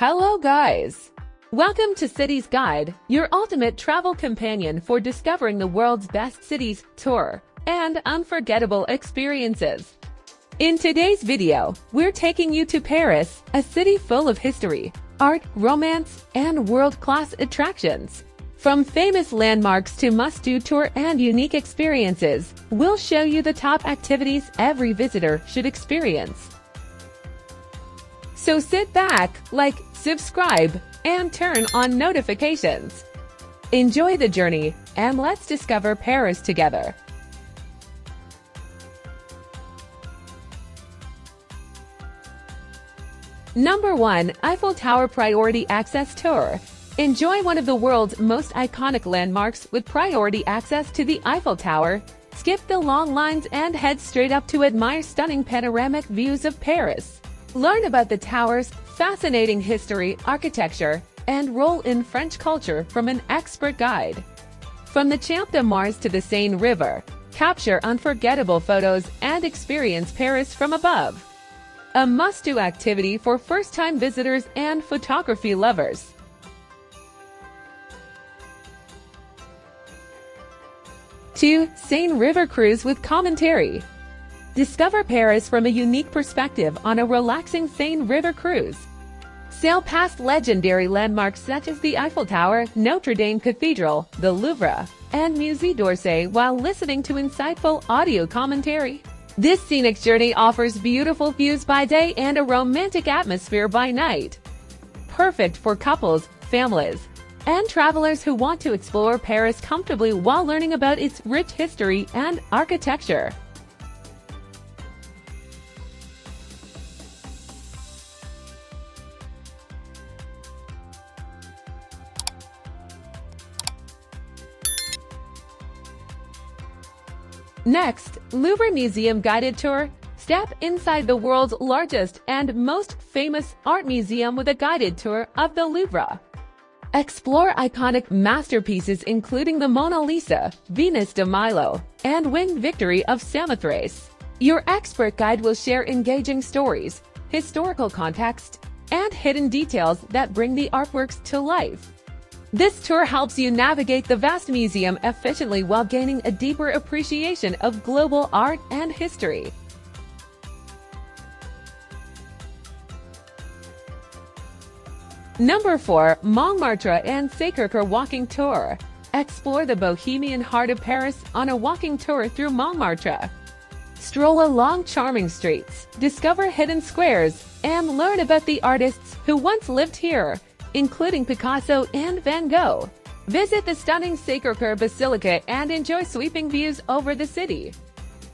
Hello guys! Welcome to Cities Guide, your ultimate travel companion for discovering the world's best cities, tour, and unforgettable experiences. In today's video, we're taking you to Paris, a city full of history, art, romance, and world-class attractions. From famous landmarks to must-do tour and unique experiences, we'll show you the top activities every visitor should experience. So sit back, like, subscribe, and turn on notifications. Enjoy the journey, and let's discover Paris together. Number 1. Eiffel Tower Priority Access Tour. Enjoy one of the world's most iconic landmarks with priority access to the Eiffel Tower. Skip the long lines and head straight up to admire stunning panoramic views of Paris. Learn about the tower's fascinating history, architecture, and role in French culture from an expert guide. From the Champ de Mars to the Seine River, capture unforgettable photos and experience Paris from above. A must-do activity for first-time visitors and photography lovers. Two, Seine River Cruise with commentary. Discover Paris from a unique perspective on a relaxing Seine River cruise. Sail past legendary landmarks such as the Eiffel Tower, Notre Dame Cathedral, the Louvre, and Musée d'Orsay while listening to insightful audio commentary. This scenic journey offers beautiful views by day and a romantic atmosphere by night. Perfect for couples, families, and travelers who want to explore Paris comfortably while learning about its rich history and architecture. Next, Louvre Museum Guided Tour. Step inside the world's largest and most famous art museum with a guided tour of the Louvre. Explore iconic masterpieces including the Mona Lisa, Venus de Milo, and Winged Victory of Samothrace. Your expert guide will share engaging stories, historical context, and hidden details that bring the artworks to life. This tour helps you navigate the vast museum efficiently while gaining a deeper appreciation of global art and history. Number 4. Montmartre and Sacré-Cœur Walking Tour. Explore the bohemian heart of Paris on a walking tour through Montmartre. Stroll along charming streets, discover hidden squares, and learn about the artists who once lived here, including Picasso and Van Gogh. Visit the stunning Sacré-Cœur Basilica and enjoy sweeping views over the city.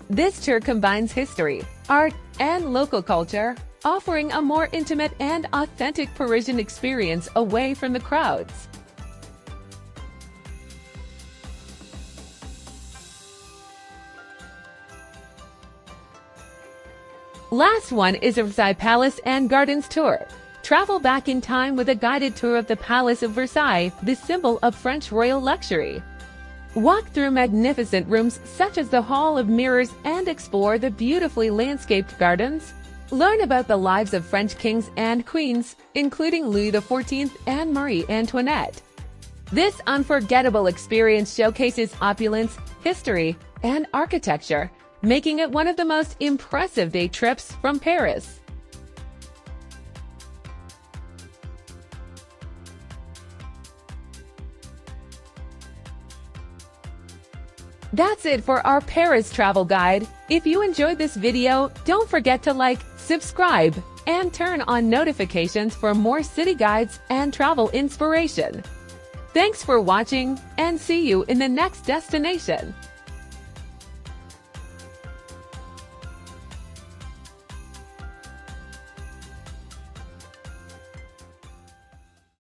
This tour combines history, art, and local culture, offering a more intimate and authentic Parisian experience away from the crowds. Last one is a Versailles Palace and Gardens Tour. Travel back in time with a guided tour of the Palace of Versailles, the symbol of French royal luxury. Walk through magnificent rooms such as the Hall of Mirrors and explore the beautifully landscaped gardens. Learn about the lives of French kings and queens, including Louis XIV and Marie Antoinette. This unforgettable experience showcases opulence, history, and architecture, making it one of the most impressive day trips from Paris. That's it for our Paris travel guide. If you enjoyed this video, don't forget to like, subscribe, and turn on notifications for more city guides and travel inspiration. Thanks for watching, and see you in the next destination.